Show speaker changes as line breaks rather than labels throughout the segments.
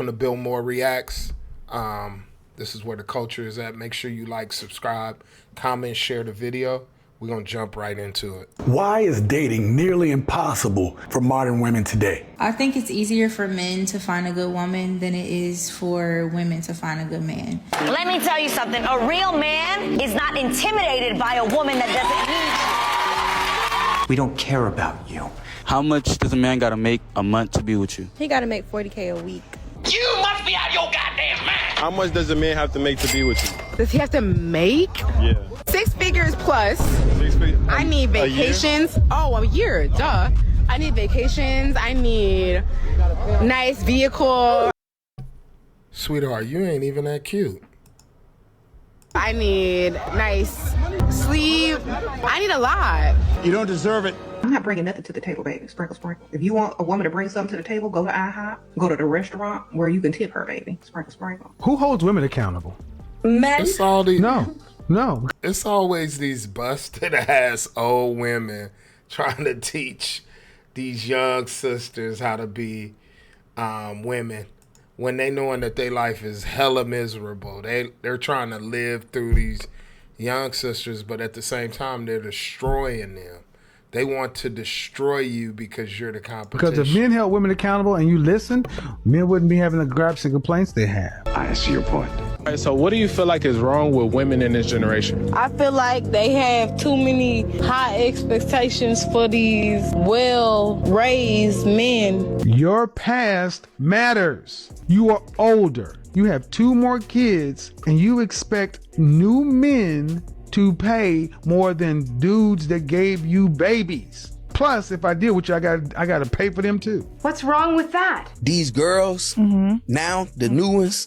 To build more reacts. This is where the culture is at. Make sure you like, subscribe, comment, share the video. We're going to jump right into it.
Why is dating nearly impossible for modern women today?
I think it's easier for men to find a good woman than it is for women to find a good man.
Let me tell you something. A real man is not intimidated by a woman that doesn't need you.
We don't care about you.
How much does a man gotta make a month to be with you?
He gotta make $40K a week.
You must be out your goddamn mind.
How much does a man have to make to be with you?
Does he have to make?
Yeah.
6 figures plus.
6 figures.
I need vacations. A year, duh. I need vacations. I need nice vehicle.
Sweetheart, you ain't even that cute.
I need nice sleep. I need a lot.
You don't deserve it.
I'm not bringing nothing to the table, baby. Sprinkle, sprinkle. If you want a woman to bring something to the table, go to IHOP. Go to the restaurant where you can tip her, baby. Sprinkle, sprinkle.
Who holds women accountable?
Men.
It's all these,
No.
It's always these busted ass old women trying to teach these young sisters how to be women when they knowing that their life is hella miserable. They're trying to live through these young sisters, but at the same time they're destroying them. They want to destroy you because you're the competition.
Because if men held women accountable and you listened, men wouldn't be having the gripes and complaints they have.
I see your point.
All right, so what do you feel like is wrong with women in this generation?
I feel like they have too many high expectations for these well-raised men.
Your past matters. You are older. You have 2 more kids, and you expect new men to pay more than dudes that gave you babies. Plus, if I deal with you, I gotta pay for them too.
What's wrong with that?
These girls, now, the new ones,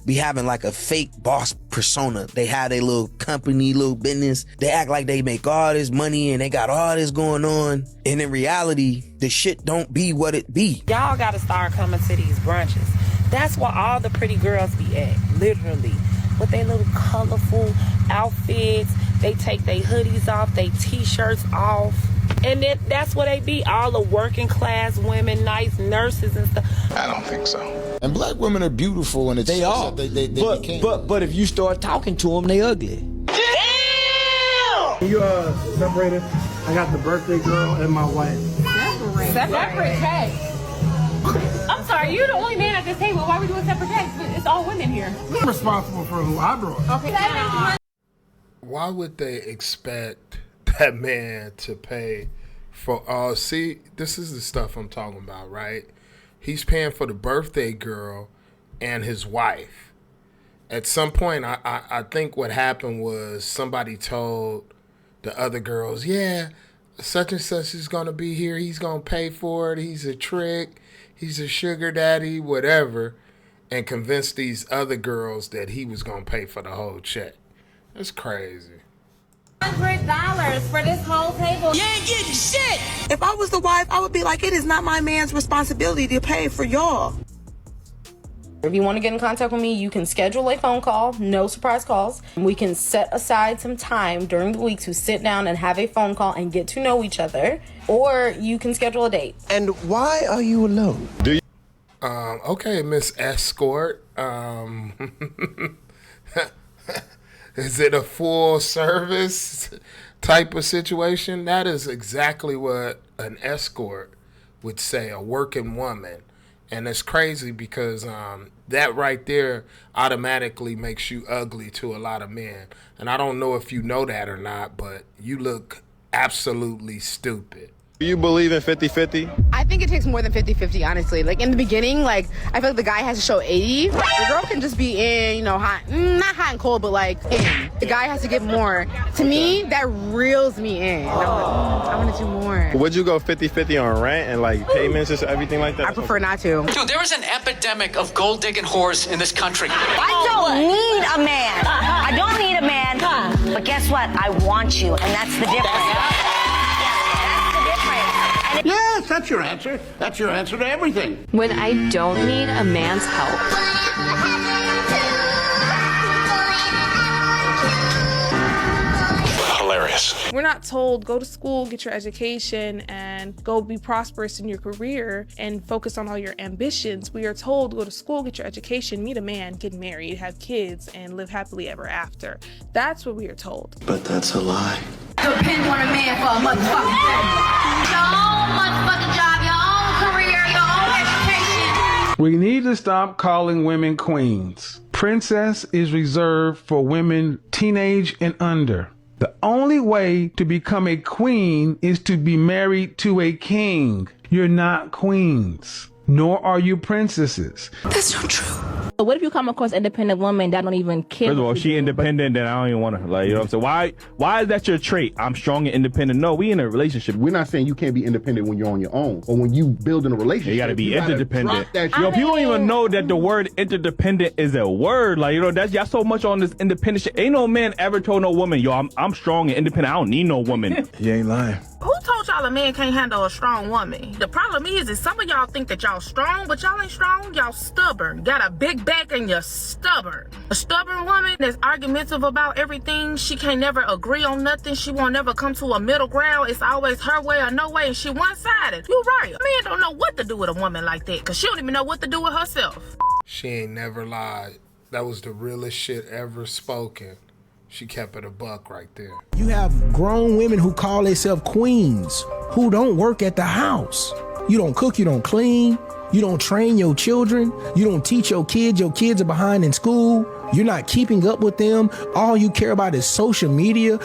be having like a fake boss persona. They have their little company, little business. They act like they make all this money and they got all this going on. And in reality, the shit don't be what it be.
Y'all gotta start coming to these brunches. That's where all the pretty girls be at, literally. With their little colorful outfits. They take their hoodies off, their t-shirts off. And then that's where they be, all the working class women, nice nurses and stuff.
I don't think so.
And black women are beautiful and it's
They are. But if you start talking to them, they ugly.
Damn!
You separated? I got the birthday girl and my wife.
Separate checks.
I'm sorry, you're the only man at this table. Why are we doing separate checks? It's all women here.
I'm responsible for who I brought.
Okay.
Why would they expect that man to pay for see, this is the stuff I'm talking about, right? He's paying for the birthday girl and his wife. At some point, I think what happened was somebody told the other girls, yeah, such and such is going to be here. He's going to pay for it. He's a trick. He's a sugar daddy, whatever, and convinced these other girls that he was going to pay for the whole check. That's crazy.
$100 for this whole table.
You ain't getting shit. If I was the wife, I would be like, it is not my man's responsibility to pay for y'all.
If you want to get in contact with me, you can schedule a phone call, no surprise calls. We can set aside some time during the week to sit down and have a phone call and get to know each other. Or you can schedule a date.
And why are you alone?
Okay, Miss Escort. Is it a full service type of situation? That is exactly what an escort would say, a working woman. And it's crazy because that right there automatically makes you ugly to a lot of men. And I don't know if you know that or not, but you look absolutely stupid.
Do you believe in 50-50?
I think it takes more than 50-50, honestly. Like, in the beginning, like, I feel like the guy has to show 80. The girl can just be in, hot, not hot and cold, but, like, in. The guy has to give more. To me, that reels me in. I'm like, I want to do more.
Would you go 50-50 on rent and, like, payments and everything like that?
I prefer not to.
Dude, there is an epidemic of gold-digging whores in this country.
I don't need a man. I don't need a man. But guess what? I want you, and that's the difference.
Yes, that's your answer. That's your answer to everything.
When I don't need a man's help.
Hilarious.
We're not told go to school, get your education, and go be prosperous in your career and focus on all your ambitions. We are told go to school, get your education, meet a man, get married, have kids, and live happily ever after. That's what we are told.
But that's a lie.
Depend on a man for a motherfucking thing. Your own motherfucking job, your own career, your own education.
We need to stop calling women queens. Princess is reserved for women teenage and under. The only way to become a queen is to be married to a king. You're not queens, nor are you princesses.
That's not true.
But what if you come across an independent woman that don't even care?
First of all, she independent, then I don't even want her. Like, you know what I'm saying? Why is that your trait? I'm strong and independent. No, we in a relationship.
We're not saying you can't be independent when you're on your own or when you build in a relationship.
You gotta be interdependent. Yo, people don't even know that the word interdependent is a word. Like, you know, that's y'all so much on this independent shit. Ain't no man ever told no woman, yo, I'm strong and independent. I don't need no woman.
You ain't lying.
Who told y'all a man can't handle a strong woman? The problem is some of y'all think that y'all strong, but y'all ain't strong. Y'all stubborn. Got a big back and you're stubborn. A stubborn woman that's argumentative about everything. She can't never agree on nothing. She won't never come to a middle ground. It's always her way or no way, and she one-sided. You're right. A man don't know what to do with a woman like that, because she don't even know what to do with herself.
She ain't never lied. That was the realest shit ever spoken. She kept it a buck right there.
You have grown women who call themselves queens, who don't work at the house. You don't cook, you don't clean, you don't train your children, you don't teach your kids are behind in school, you're not keeping up with them, all you care about is social media.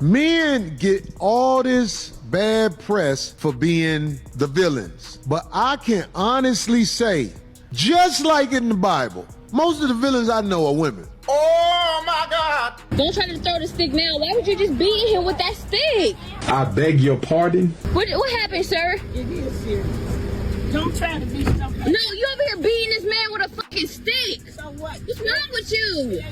Men get all this bad press for being the villains. But I can honestly say, just like in the Bible, most of the villains I know are women.
Oh my God! Don't try to throw the stick now. Why would you just beat him with that stick?
I beg your pardon?
What happened, sir?
It is serious. Don't try to be something.
No, you over here beating this man with a fucking stick.
So what?
What's wrong with you?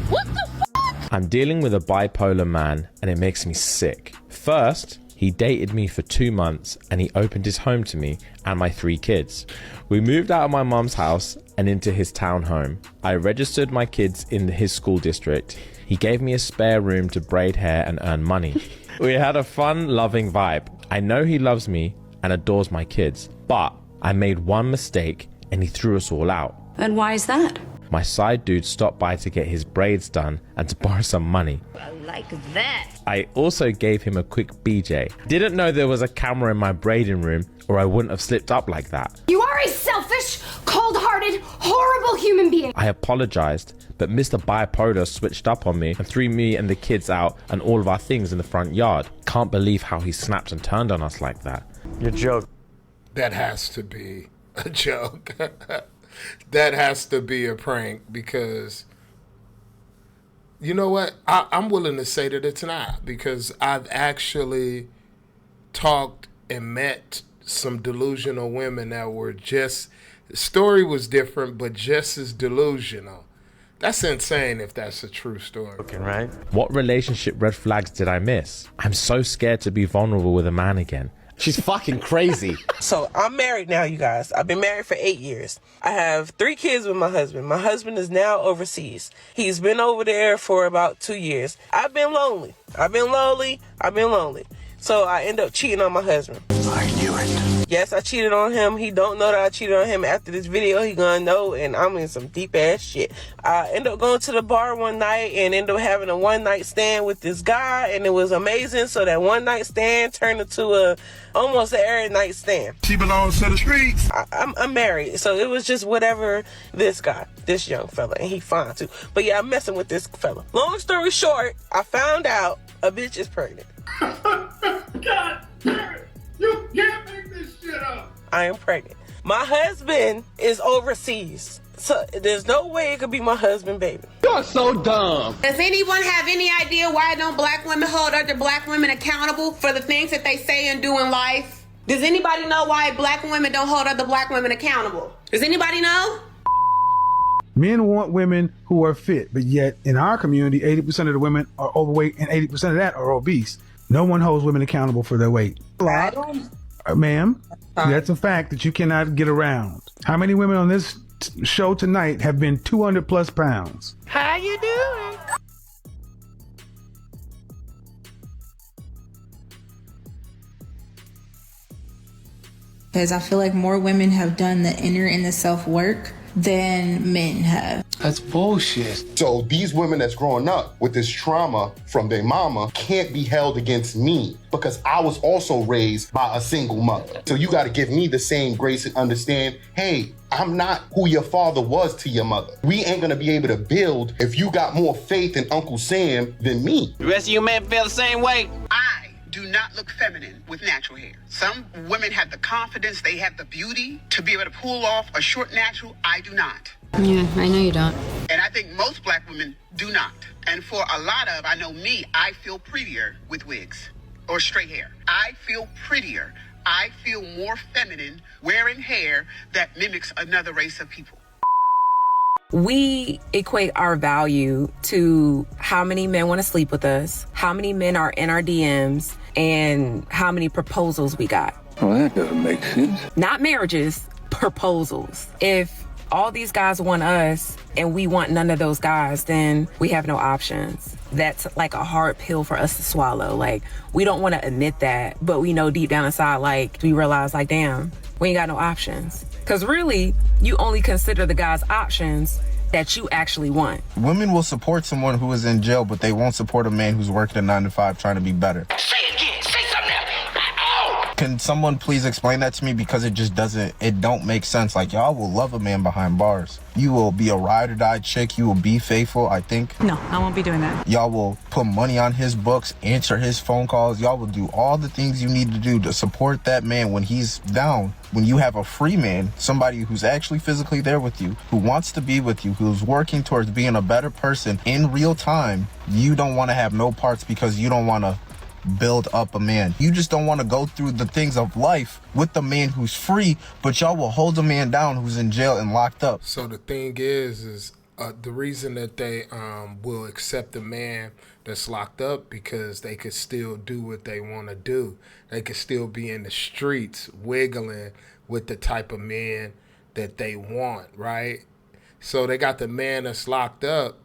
What the fuck?
I'm dealing with a bipolar man and it makes me sick. First, he dated me for 2 months and he opened his home to me and my 3 kids. We moved out of my mum's house and into his townhome. I registered my kids in his school district. He gave me a spare room to braid hair and earn money. We had a fun, loving vibe. I know he loves me and adores my kids, but I made one mistake and he threw us all out.
And why is that?
My side dude stopped by to get his braids done and to borrow some money.
I like that.
I also gave him a quick BJ. Didn't know there was a camera in my braiding room or I wouldn't have slipped up like that.
You are a selfish, cold-hearted, horrible human being.
I apologized, but Mr. Bipolar switched up on me and threw me and the kids out and all of our things in the front yard. Can't believe how he snapped and turned on us like that.
You're joking.
That has to be a joke. That has to be a prank because, you know what? I'm willing to say that it's not, because I've actually talked and met some delusional women that were just, the story was different, but just as delusional. That's insane if that's a true story.
Okay, right?
What relationship red flags did I miss? I'm so scared to be vulnerable with a man again.
She's fucking crazy.
So I'm married now, you guys. I've been married for 8 years. I have 3 kids with my husband. My husband is now overseas. He's been over there for about 2 years. I've been lonely. I've been lonely. So I end up cheating on my husband.
I knew it.
Yes, I cheated on him. He don't know that I cheated on him. After this video, he gonna know, and I'm in some deep ass shit. I end up going to the bar one night and end up having a one night stand with this guy, and it was amazing. So that one night stand turned into almost an every night stand.
She belongs to the streets.
I'm married, so it was just whatever this young fella, and he fine too. But yeah, I'm messing with this fella. Long story short, I found out a bitch is pregnant.
God damn it. You can't make this shit up.
I am pregnant. My husband is overseas. So there's no way it could be my husband, baby.
You're so dumb.
Does anyone have any idea why don't black women hold other black women accountable for the things that they say and do in life? Does anybody know why black women don't hold other black women accountable? Does anybody know?
Men want women who are fit, but yet in our community, 80% of the women are overweight and 80% of that are obese. No one holds women accountable for their weight. Ma'am, that's a fact that you cannot get around. How many women on this show tonight have been 200 plus pounds?
How you doing?
Because I feel like more women have done the inner and the self-work than men have.
That's bullshit. So these women that's growing up with this trauma from their mama can't be held against me because I was also raised by a single mother. So you got to give me the same grace and understand, hey, I'm not who your father was to your mother. We ain't gonna be able to build if you got more faith in Uncle Sam than me.
The rest of you men feel the same way?
I do not look feminine with natural hair. Some women have the confidence, they have the beauty to be able to pull off a short natural. I do not.
Yeah, I know you don't.
And I think most black women do not. And for a lot of, I know me, I feel prettier with wigs or straight hair. I feel prettier. I feel more feminine wearing hair that mimics another race of people.
We equate our value to how many men want to sleep with us, how many men are in our DMs, and how many proposals we got.
Well, that doesn't make sense.
Not marriages, proposals. If all these guys want us and we want none of those guys, then we have no options. That's like a hard pill for us to swallow. Like, we don't want to admit that, but we know deep down inside, like, we realize, like, damn, we ain't got no options. Because really, you only consider the guys' options that you actually want.
Women will support someone who is in jail, but they won't support a man who's working a 9-to-5 trying to be better.
Say it again. Say something else. Ow!
Can someone please explain that to me? Because it don't make sense. Like, y'all will love a man behind bars. You will be a ride or die chick. You will be faithful, I think.
No, I won't be doing that.
Y'all will put money on his books, answer his phone calls. Y'all will do all the things you need to do to support that man when he's down. When you have a free man, somebody who's actually physically there with you, who wants to be with you, who's working towards being a better person in real time, you don't want to have no parts because you don't want to build up a man. You just don't want to go through the things of life with the man who's free, but y'all will hold a man down who's in jail and locked up.
So the thing is the reason that they will accept a man that's locked up because they could still do what they want to do. They could still be in the streets wiggling with the type of man that they want, right? So they got the man that's locked up.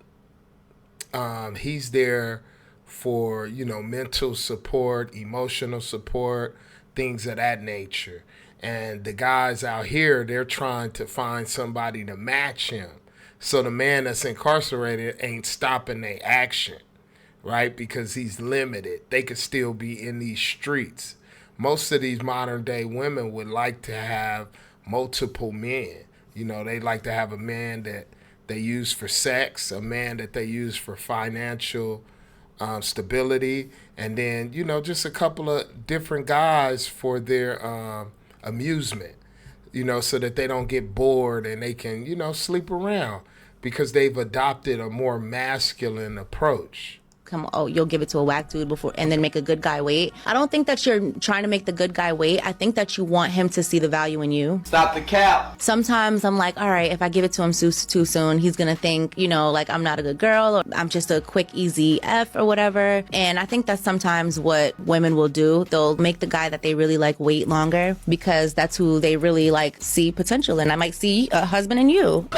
He's there for, mental support, emotional support, things of that nature. And the guys out here, they're trying to find somebody to match him. So the man that's incarcerated ain't stopping their action, right? Because he's limited. They could still be in these streets. Most of these modern day women would like to have multiple men. They like to have a man that they use for sex, a man that they use for financial stability, and then, just a couple of different guys for their amusement, so that they don't get bored and they can, sleep around because they've adopted a more masculine approach.
You'll give it to a whack dude before and then make a good guy wait. I don't think that you're trying to make the good guy wait. I think that you want him to see the value in you.
Stop the cap.
Sometimes I'm like, all right, if I give it to him too soon, he's gonna think, like I'm not a good girl or I'm just a quick, easy F or whatever. And I think that's sometimes what women will do. They'll make the guy that they really like wait longer because that's who they really like see potential in. I might see a husband in you.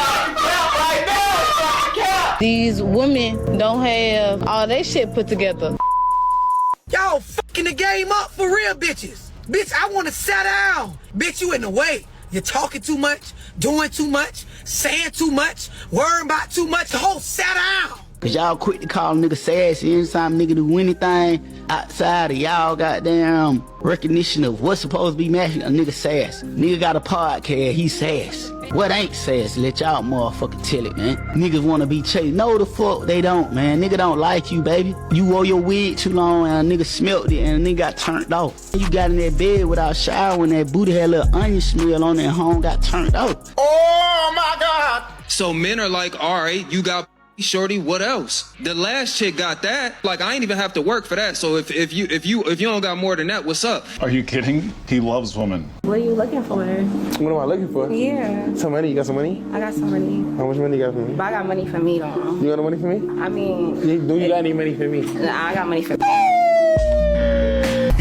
These women don't have all their shit put together.
Y'all fucking the game up for real, bitches. Bitch, I want to sit down. Bitch, you in the way. You're talking too much, doing too much, saying too much, worrying about too much. The whole sit down.
Cause y'all quick to call a nigga sassy anytime nigga do anything outside of y'all goddamn recognition of what's supposed to be matching a nigga sass. Nigga got a podcast, he sass. What ain't sass? Let y'all motherfucking tell it, man. Niggas wanna be chased. No, the fuck they don't, man. Nigga don't like you, baby. You wore your wig too long and a nigga smelt it and a nigga got turned off. You got in that bed without showering, that booty had a little onion smell on it and home got turned off.
Oh my God.
So men are like, all right, you got shorty, what else? The last chick got that. Like, I ain't even have to work for that. So if you don't got more than that, what's up?
Are you kidding? He loves women.
What are you looking for?
What am I looking for?
Yeah.
Some money. You got some money?
I got some money.
How much money you got for me?
But I got money for me though.
You got money for me?
I mean,
Do you got any money for me?
Nah, I got money for me.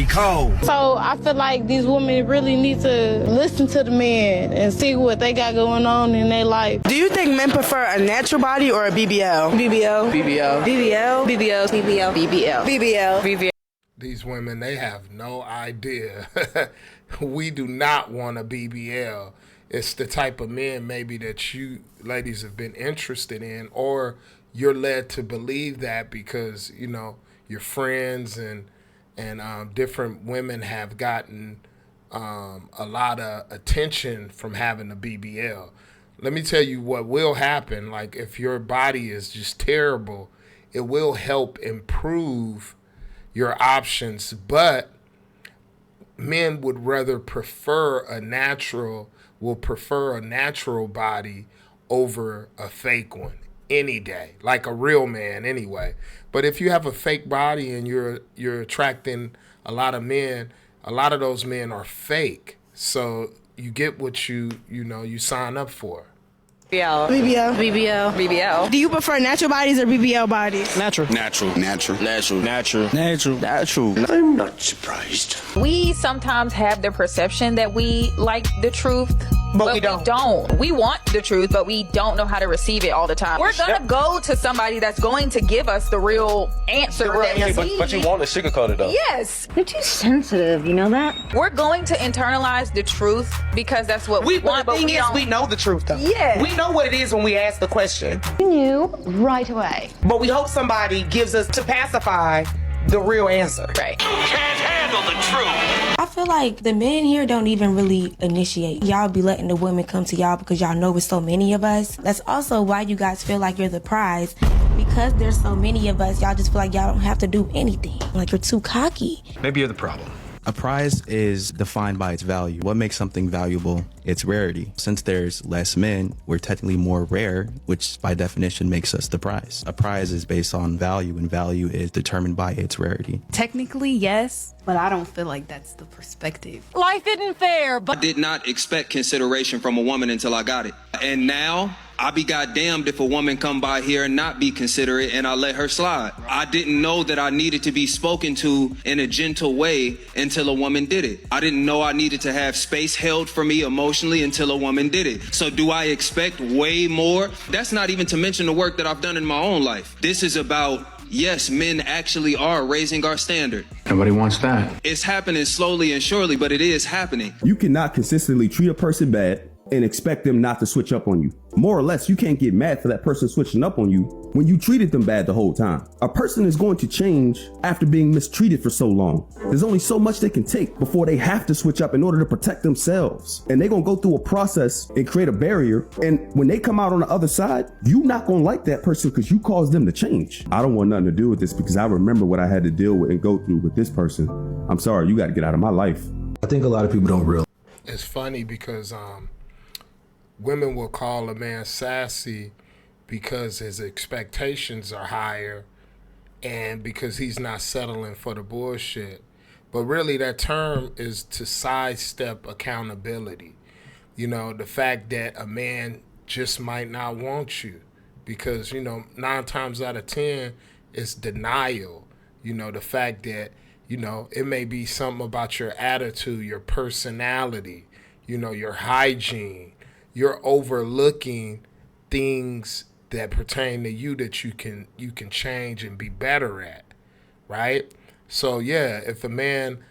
be cold.
So I feel like these women really need to listen to the men and see what they got going on in their life.
Do you think men prefer a natural body or a BBL? BBL. BBL. BBL. BBL. BBL. BBL. BBL. BBL.
These women, they have no idea. We do not want a BBL. It's the type of men maybe that you ladies have been interested in, or you're led to believe that because, you know, your friends and different women have gotten a lot of attention from having a BBL. Let me tell you what will happen. Like, if your body is just terrible, it will help improve your options, but men would rather prefer a natural body over a fake one any day, like a real man anyway. But if you have a fake body and you're attracting a lot of men, a lot of those men are fake. So you get what you sign up for.
BBL. BBL. BBL. BBL. Do you prefer natural bodies or BBL bodies?
Natural.
Natural. Natural.
Natural.
Natural.
Natural.
Natural. I'm not surprised.
We sometimes have the perception that we like the truth, but we don't. We want the truth, but we don't know how to receive it all the time. We're gonna go to somebody that's going to give us the real answer.
But you want to sugarcoat it though.
Yes.
You're too sensitive, you know that?
We're going to internalize the truth because that's what we want.
But the thing is, we know the truth though.
Yeah.
We know what it is when we ask the question.
You knew right away.
But we hope somebody gives us to pacify the real answer.
Right.
Can't handle the truth.
I feel like the men here don't even really initiate. Y'all be letting the women come to y'all because y'all know it's so many of us. That's also why you guys feel like you're the prize. Because there's so many of us, y'all just feel like y'all don't have to do anything. Like you're too cocky.
Maybe you're the problem. A prize is defined by its value. What makes something valuable? Its rarity. Since there's less men, we're technically more rare, which by definition makes us the prize. A prize is based on value, and value is determined by its rarity.
Technically, yes, but I don't feel like that's the perspective.
Life isn't fair, but
I did not expect consideration from a woman until I got it. And now I be goddamned if a woman come by here and not be considerate and I let her slide. I didn't know that I needed to be spoken to in a gentle way until a woman did it. I didn't know I needed to have space held for me emotionally until a woman did it. So do I expect way more? That's not even to mention the work that I've done in my own life. This is about, yes, men actually are raising our standard.
Nobody wants that.
It's happening slowly and surely, but it is happening.
You cannot consistently treat a person bad and expect them not to switch up on you. More or less, you can't get mad for that person switching up on you when you treated them bad the whole time. A person is going to change after being mistreated for so long. There's only so much they can take before they have to switch up in order to protect themselves. And they're going to go through a process and create a barrier. And when they come out on the other side, you're not going to like that person because you caused them to change. I don't want nothing to do with this because I remember what I had to deal with and go through with this person. I'm sorry, you got to get out of my life.
I think a lot of people don't realize.
It's funny because women will call a man sassy because his expectations are higher and because he's not settling for the bullshit. But really that term is to sidestep accountability. You know, the fact that a man just might not want you because, 9 times out of 10 it's denial. The fact that, it may be something about your attitude, your personality, your hygiene. You're overlooking things that pertain to you that you can change and be better at, right? So yeah, if a man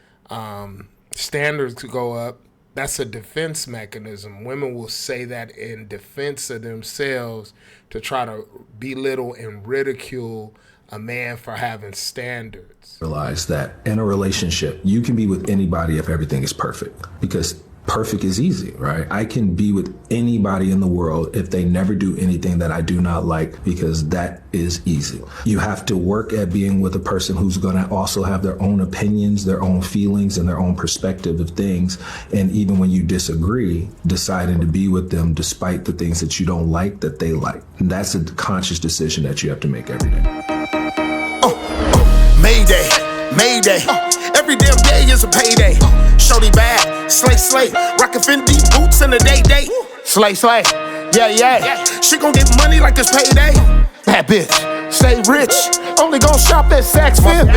standards go up, that's a defense mechanism. Women will say that in defense of themselves to try to belittle and ridicule a man for having standards.
Realize that in a relationship, you can be with anybody if everything is perfect because perfect is easy, right? I can be with anybody in the world if they never do anything that I do not like because that is easy. You have to work at being with a person who's going to also have their own opinions, their own feelings, and their own perspective of things. And even when you disagree, deciding to be with them despite the things that you don't like that they like. And that's a conscious decision that you have to make every day.
Mayday, Mayday. Every damn day is a payday. Shorty bad, slay, rockin' Fendi boots in the day. Slay, yeah. She gon' get money like it's payday. Bad bitch, stay rich, only gon' shop at Saks Fifth.